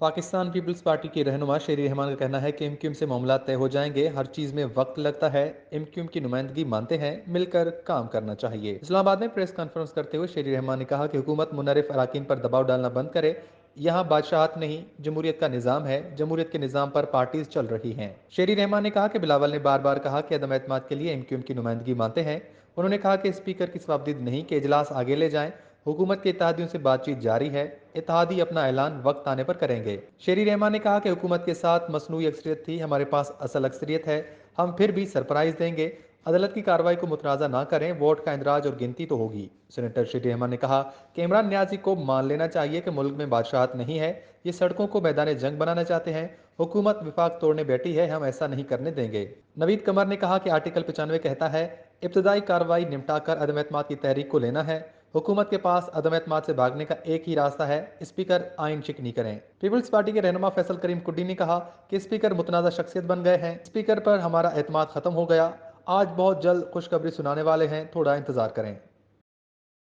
Pakistan peoples party के रहनुमा शेरी रहमान का कहना है कि एमक्यूएम से मामला तय हो जाएंगे, हर चीज में वक्त लगता है। एमक्यूएम की नुमाइंदगी मानते हैं, मिलकर काम करना चाहिए। इस्लामाबाद में प्रेस कॉन्फ्रेंस करते हुए शेरी रहमान ने कहा कि हुकूमत मुनरिफ अराकीन पर दबाव डालना बंद करे। यहाँ बादशाहत नहीं, जमहूरियत का निज़ाम है। जमहूरियत के निज़ाम पर पार्टीज चल रही हैं। शेरी रहमान ने कहा कि बिलावल ने बार बार कहा कि अदम एतमाद के लिए एमक्यूएम की नुमाइंदगी मानते हैं। उन्होंने कहा कि स्पीकर की सवाबदीद नहीं कि इजलास आगे ले जाएं। हुकूमत के इत्तेहादियों से बातचीत जारी है। इत्तेहादी अपना ऐलान वक्त आने पर करेंगे। शेरी रहमान ने कहा कि हुकूमत के साथ मसनूई अक्सरियत थी, हमारे पास असल अक्सरियत है। हम फिर भी सरप्राइज देंगे। अदालत की कार्रवाई को मुतनाज़ा ना करें, वोट का इंदराज और गिनती तो होगी। सेनेटर शेरी रहमान ने कहा कि इमरान न्याजी को मान लेना चाहिए कि मुल्क में बादशाहत नहीं है। ये सड़कों को मैदान जंग बनाना चाहते हैं। हुकूमत विफाक तोड़ने बैठी है, हम ऐसा नहीं करने देंगे। नवीद कमर ने कहा कि आर्टिकल 95 कहता है इब्तदाई कार्रवाई निपटाकर अदम एतमाद की तहरीक को लेना है। हुकूमत के पास अदम एतमाद से भागने का एक ही रास्ता है, स्पीकर आइन शिकनी करें। पीपल्स पार्टी के रहनुमा फैसल करीम कुड्डी ने कहा कि स्पीकर मुतनाज़ा शख्सियत बन गए हैं, स्पीकर पर हमारा एतमाद खत्म हो गया। आज बहुत जल्द खुशखबरी सुनाने वाले हैं, थोड़ा इंतजार करें।